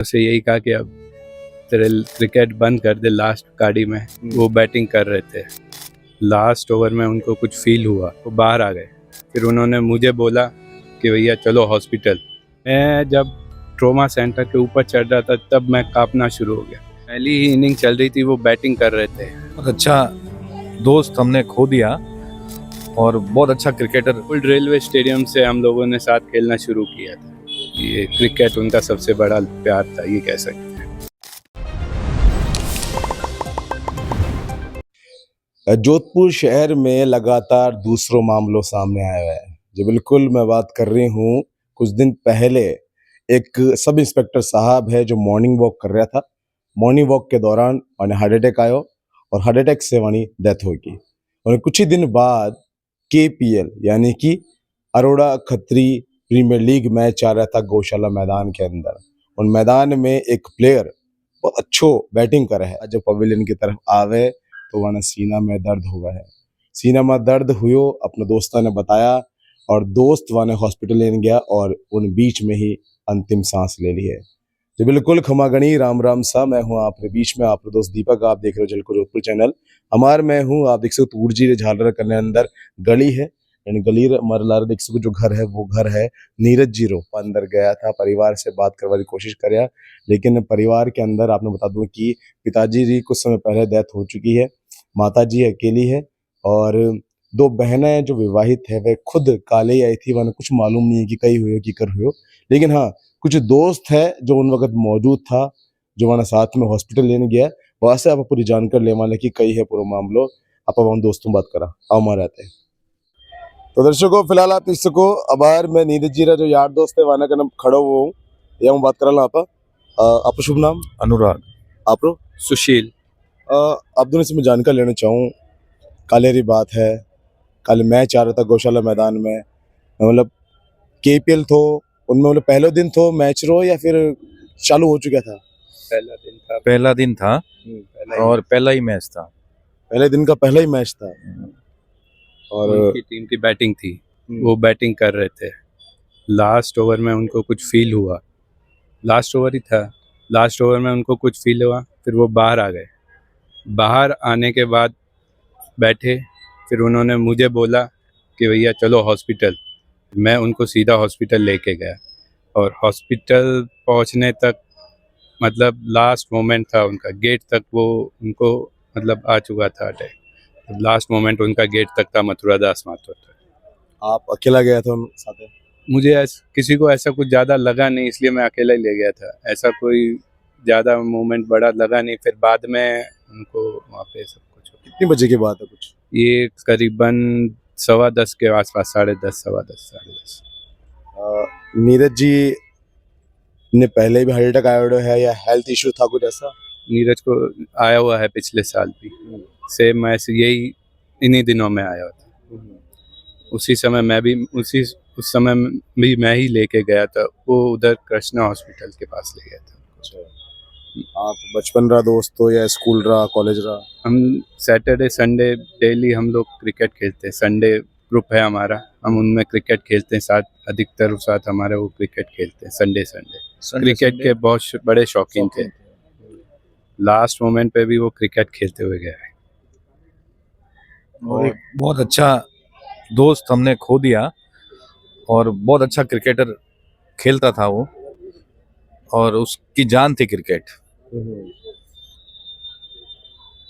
उसे यही कहा कि अब तेरे क्रिकेट बंद कर दे। लास्ट गाड़ी में वो बैटिंग कर रहे थे, लास्ट ओवर में उनको कुछ फील हुआ, वो बाहर आ गए। फिर उन्होंने मुझे बोला कि भैया चलो हॉस्पिटल। मैं जब ट्रॉमा सेंटर के ऊपर चढ़ रहा था तब मैं कांपना शुरू हो गया। पहली ही इनिंग चल रही थी, वो बैटिंग कर रहे थे। बहुत अच्छा दोस्त हमने खो दिया और बहुत अच्छा क्रिकेटर। ओल्ड रेलवे स्टेडियम से हम लोगों ने साथ खेलना शुरू किया था। ये क्रिकेट उनका सबसे बड़ा प्यार था, ये कह सकते हैं। जोधपुर शहर में लगातार दूसरों मामलों सामने आया है। जी बिल्कुल, मैं बात कर रही हूँ कुछ दिन पहले एक सब इंस्पेक्टर साहब है जो मॉर्निंग वॉक कर रहा था। मॉर्निंग वॉक के दौरान उन्हें हार्ट अटैक आया और हार्ट अटैक से वानी डेथ हो गई। और कुछ ही दिन बाद KPL यानी कि Arora Khatri premier league match आ रहा था गौशाला मैदान के अंदर। और मैदान में एक प्लेयर बहुत अच्छो बैटिंग कर रहा है, जब पवेलियन की तरफ आवे तो वहाँ सीना में दर्द हो गया है। सीना में दर्द हुयो, अपने दोस्तों ने बताया और दोस्त वहाँ हॉस्पिटल लेने गया और उन बीच में ही अंतिम सांस ले ली है। तो बिल्कुल खमागणी राम राम सा, मैं हूँ आपके बीच में, आपका दोस्त दीपक। आप देख रहे हो जलको जोधपुर चैनल। हमार मैं हूँ, आप देख सकते हो तूरजी झालर करने अंदर गली है, यानी गली मरलार देख सकते जो घर है वो घर है नीरज जी रो। अंदर गया था, परिवार से बात करवाने की कोशिश कराया, लेकिन परिवार के अंदर आपने बता दूं कि पिताजी जी कुछ समय पहले डेथ हो चुकी है, माता जी अकेली है और दो बहनें जो विवाहित है वह खुद काले ही आई थी। वह कुछ मालूम नहीं है कि कहीं हुई हो कि कर हुई हो, लेकिन हाँ कुछ दोस्त है जो उन वक्त मौजूद था, जो वहाँ साथ में हॉस्पिटल लेने गया। वहाँ से आप पूरी जानकारी ले वाले कि कई है पूरा मामलो। आप हम दोस्तों बात करा आओ हमारे आते हैं। तो दर्शकों फिलहाल आप देख सको अबार मैं नीरज जी जो यार दोस्त है वहाँ का खड़ो हुआ हूँ, या बात करा आप। आपका शुभ नाम? अनुराग। आप सुशील। आप दोनों से मैं जानकारी लेना चाहूँ। कालेरी बात है, कल मैच आ रहा था गौशाला मैदान में, मतलब KPL थो उनमें, मतलब पहले दिन तो मैच रो या फिर चालू हो चुका था? पहला दिन था और पहला ही मैच था। पहले दिन का पहला ही मैच था और उनकी टीम की बैटिंग थी, वो बैटिंग कर रहे थे। लास्ट ओवर में उनको कुछ फील हुआ, लास्ट ओवर ही था, लास्ट ओवर में उनको कुछ फील हुआ, फिर वो बाहर आ गए। बाहर आने के बाद बैठे, फिर उन्होंने मुझे बोला कि भैया चलो हॉस्पिटल। मैं उनको सीधा हॉस्पिटल लेके गया और हॉस्पिटल पहुंचने तक मतलब लास्ट मोमेंट था उनका, गेट तक वो उनको मतलब आ चुका था अटैक। लास्ट मोमेंट उनका गेट तक था मथुरा दास माथुर तक। आप अकेला गया था उनके साथ? मुझे किसी को ऐसा कुछ ज़्यादा लगा नहीं, इसलिए मैं अकेला ही ले गया था। ऐसा कोई ज़्यादा मूवमेंट बड़ा लगा नहीं। फिर बाद में उनको वहाँ पे सब कुछ। कितनी बजे की बात है कुछ? ये करीबन 10:15 के आसपास, 10:30, 10:15, 10:30। नीरज जी ने पहले भी हार्ट अटैक आया है या हेल्थ इश्यू था कुछ ऐसा? नीरज को आया हुआ है पिछले साल भी, सेम ऐसे यही इन्हीं दिनों में आया था। उसी समय मैं भी उस समय भी मैं ही लेके गया था, वो उधर कृष्णा हॉस्पिटल के पास ले गया था। आप बचपन रहा दोस्त हो या स्कूल रहा, कॉलेज रहा? हम सैटरडे संडे डेली हम लोग क्रिकेट खेलते हैं। संडे ग्रुप है हमारा, हम उनमें क्रिकेट खेलते हैं साथ, अधिकतर साथ हमारे वो क्रिकेट खेलते हैं। संडे क्रिकेट के बहुत बड़े शौकीन थे। लास्ट मोमेंट पे भी वो क्रिकेट खेलते हुए गया है। और एक बहुत अच्छा दोस्त हमने खो दिया और बहुत अच्छा क्रिकेटर खेलता था वो, और उसकी जान थी क्रिकेट।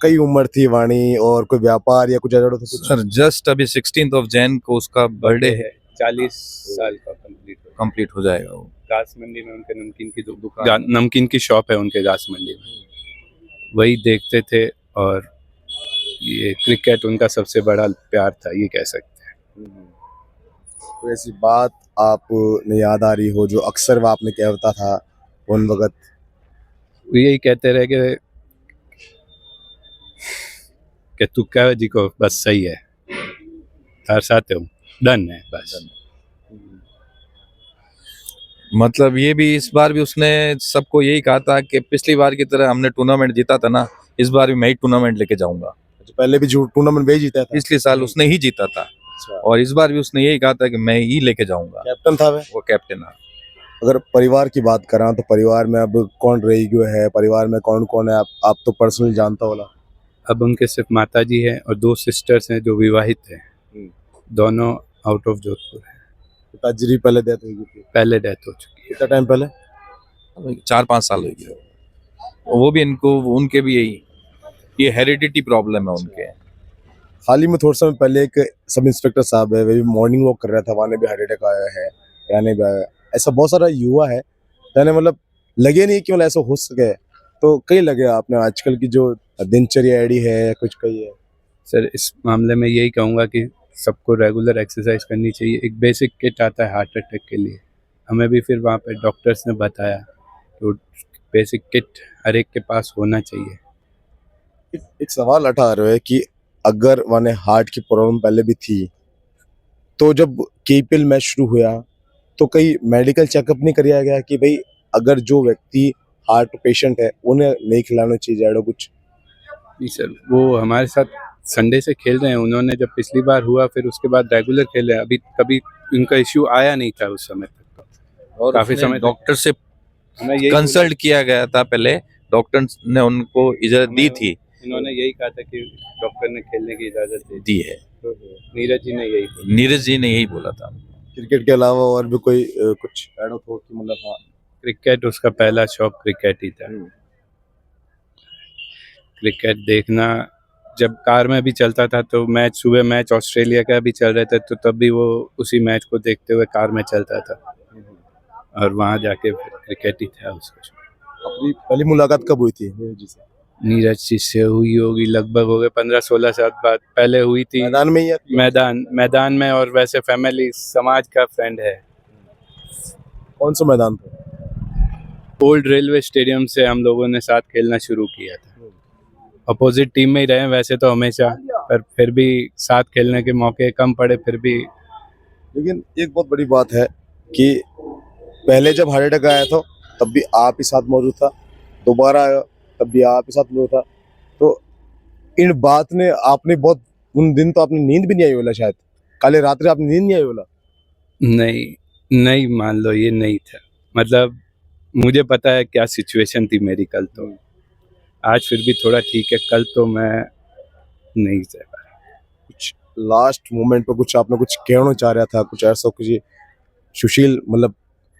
कई उम्र थी वाणी और कोई व्यापार या कुछ ऐसा तो कुछ? सर जस्ट अभी 16 जैन को उसका बर्थडे है, 40 साल का कंप्लीट हो जाएगा वो। घास मंडी में उनके नमकीन की दुकान, नमकीन की शॉप है उनके घास मंडी में, वही देखते थे। और ये क्रिकेट उनका सबसे बड़ा प्यार था, ये कह सकते हैं। तो ऐसी बात आप ने याद आ रही हो जो अक्सर वो आपने कहता था उन वक्त? यही कहते रहे कि तू कह जी को बस सही है, तार साथ हूँ, डन है बस। मतलब ये भी इस बार भी उसने सबको यही कहा था कि पिछली बार की तरह हमने टूर्नामेंट जीता था ना, इस बार भी मैं ही टूर्नामेंट लेके जाऊंगा। पहले भी टूर्नामेंट वही जीता था? पिछले साल उसने ही जीता था और इस बार भी उसने यही कहा था कि मैं ही लेके जाऊंगा। कैप्टन था वो कैप्टन था। अगर परिवार की बात करा तो परिवार में अब कौन रह गयो है, परिवार में कौन कौन है, आप तो पर्सनली जानता होला। अब उनके सिर्फ माताजी हैं और 2 सिस्टर्स हैं जो विवाहित हैं। दोनों आउट ऑफ जोधपुर हैं। पिताजी की पहले डेथ हो गई थी। पहले डेथ हो चुकी है। कितना टाइम पहले? 4-5 साल हो गए। वो भी इनको उनके भी यही ये हेरिडिटी प्रॉब्लम है उनके। हाल ही में थोड़ा समय पहले एक सब इंस्पेक्टर साहब है, वे भी मॉर्निंग वॉक कर रहा था, वहाँ भी हार्ट अटैक आया है, यानी भी आया है। ऐसा बहुत सारा युवा है, यानी मतलब लगे नहीं कि मतलब ऐसा हो सके। तो कई लगे आपने आजकल की जो दिनचर्या आईडी है कुछ कही है? सर इस मामले में यही कहूँगा कि सबको रेगुलर एक्सरसाइज करनी चाहिए। एक बेसिक किट आता है हार्ट अटैक के लिए, हमें भी फिर वहाँ पे डॉक्टर्स ने बताया तो बेसिक किट हर एक के पास होना चाहिए। एक सवाल उठा रहे है कि अगर माने हार्ट की प्रॉब्लम पहले भी थी, तो जब केपीएल मैच शुरू हुआ तो कई मेडिकल चेकअप नहीं कराया गया कि भाई अगर जो व्यक्ति हार्ट पेशेंट है उन्हें नहीं खिलाना चाहिए ज्यादा कुछ? जी सर, वो हमारे साथ संडे से खेल रहे हैं। उन्होंने जब पिछली बार हुआ फिर उसके बाद रेगुलर खेले हैं। अभी कभी उनका इश्यू आया नहीं था उस समय तक। और काफी उसने समय तक डॉक्टर से हमें यही कंसल्ट किया गया था, पहले डॉक्टर ने उनको इजाजत दी थी, उन्होंने यही कहा था कि डॉक्टर ने खेलने की इजाजत दे दी। दी है। नीरज जी ने यही बोला। नीरज जी ने यही बोला था। क्रिकेट के अलावा और भी कोई कुछ ऐड ऑफ हो कि मतलब हाँ क्रिकेट उसका पहला शौक क्रिकेट ही था। क्रिकेट देखना जब कार में भी चलता था तो मैच सुबह मैच ऑस्ट्रेलिया का भी चल रहे थे तो तब भी वो उसी मैच को देखते हुए कार में चलता था और वहाँ जाके फिर क्रिकेट ही था उसका शौक। अपनी पहली मुलाकात कब हुई थी नीरज जी से? नीरज जी से हुई होगी लगभग हो गए 15-16 साल बाद। पहले हुई थी मैदान में ही या मैदान में और वैसे फैमिली समाज का फ्रेंड है। कौन सा मैदान था? ओल्ड रेलवे स्टेडियम से हम लोगों ने साथ खेलना शुरू किया था। अपोजिट टीम में ही रहे वैसे तो हमेशा, पर फिर भी साथ खेलने के मौके कम पड़े फिर भी। लेकिन एक बहुत बड़ी बात है कि पहले जब हार्ट अटैक आया था तब भी आप ही साथ मौजूद था, दोबारा आया तब भी आप ही साथ मौजूद था। तो इन बात ने आपने बहुत उन दिन तो आपने नींद भी नहीं आई बोला, शायद काले रात्रि आपने नींद नहीं आई बोला। नहीं मान लो ये नहीं था। मतलब मुझे पता है क्या सिचुएशन थी मेरी कल तो। आज फिर भी थोड़ा ठीक है, कल तो मैं नहीं सह पाया। कुछ लास्ट मोमेंट पे कुछ आपने कुछ कहना चाह रहा था, कुछ ऐसा कुछ सुशील मतलब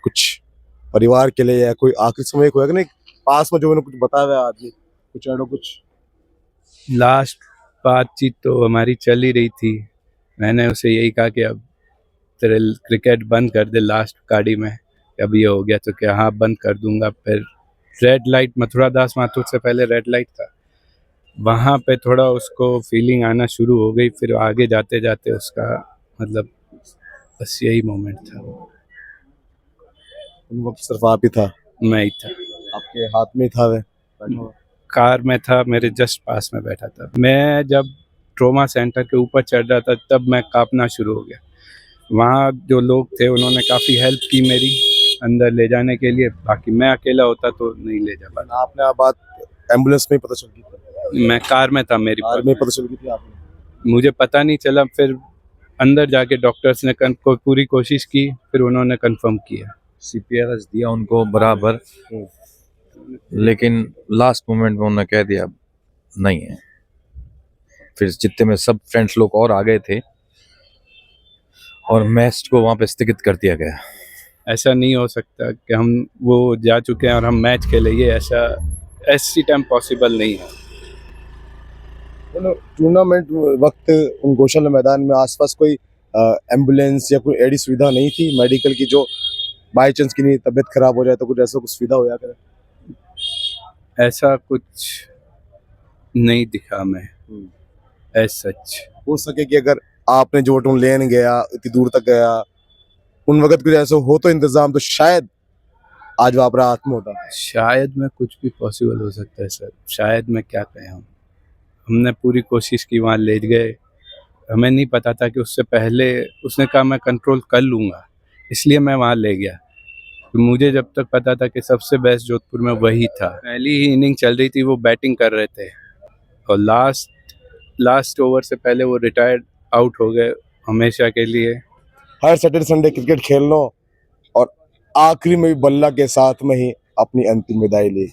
कुछ परिवार के लिए या कोई आखिरी समय को है कि नहीं पास में जो मैंने कुछ बताया हुआ है आदमी कुछ ऐडो कुछ? लास्ट बातचीत तो हमारी चल ही रही थी। मैंने उसे यही कहा कि अब तेरे क्रिकेट बंद कर दे लास्ट गाड़ी में। अब ये हो गया तो क्या? हाँ बंद कर दूंगा। फिर रेड लाइट मथुरा दास माथुर से पहले रेड लाइट था, वहाँ पे थोड़ा उसको फीलिंग आना शुरू हो गई। फिर आगे जाते जाते उसका मतलब बस यही मोमेंट था। उन वक्त सिर्फ आप ही था? मैं ही था, आपके हाथ में ही था वे? कार में था, मेरे जस्ट पास में बैठा था। मैं जब ट्रोमा सेंटर के ऊपर चढ़ रहा था तब मैं कांपना शुरू हो गया। वहाँ जो लोग थे उन्होंने काफ़ी हेल्प की मेरी अंदर ले जाने के लिए। बाकी मैं अकेला होता तो नहीं ले जा पाता। आपने आप बात एम्बुलेंस में ही पता चल गई थी? मैं कार में था, मेरी कार में पता चल गई थी आपने? मुझे पता नहीं चला। फिर अंदर जाके डॉक्टर्स ने पूरी कोशिश की, फिर उन्होंने कंफर्म किया। CPRS दिया उनको बराबर, लेकिन लास्ट मोमेंट में उन्होंने कह दिया नहीं है। फिर जितने में सब फ्रेंड्स लोग और आ गए थे और मैच को वहां पे स्थगित कर दिया गया। ऐसा नहीं हो सकता कि हम वो जा चुके हैं और हम मैच खेले, ये ऐसी टाइम पॉसिबल नहीं है। टूर्नामेंट वक्त उन गौशाला मैदान में आसपास कोई एम्बुलेंस या कोई ऐसी सुविधा नहीं थी मेडिकल की, जो बाई चांस की नहीं तबीयत खराब हो जाए तो कुछ ऐसा कुछ सुविधा हो जाए? ऐसा कुछ नहीं दिखा मैं ऐसा सच। हो सके कि अगर आपने जो टून लेन गया इतनी दूर तक गया उन वक्त कुछ ऐसा हो तो इंतजाम, तो शायद आज वो आपका हाथ में होता। शायद में कुछ भी पॉसिबल हो सकता है सर, शायद में क्या कहें हम। हमने पूरी कोशिश की, वहाँ ले गए। हमें नहीं पता था कि उससे पहले उसने कहा मैं कंट्रोल कर लूँगा, इसलिए मैं वहाँ ले गया। तो मुझे जब तक पता था कि सबसे बेस्ट जोधपुर में वही था। पहली ही इनिंग चल रही थी, वो बैटिंग कर रहे थे और लास्ट ओवर से पहले वो रिटायर्ड आउट हो गए हमेशा के लिए। हर सैटरडे संडे क्रिकेट खेल लो और आखिरी में भी बल्ला के साथ में ही अपनी अंतिम विदाई ली।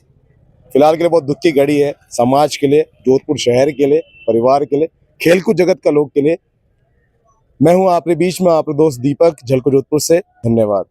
फिलहाल के लिए बहुत दुख की घड़ी है, समाज के लिए, जोधपुर शहर के लिए, परिवार के लिए, खेलकूद जगत का लोग के लिए। मैं हूं आपके बीच में आपके दोस्त दीपक, झलको जोधपुर से। धन्यवाद।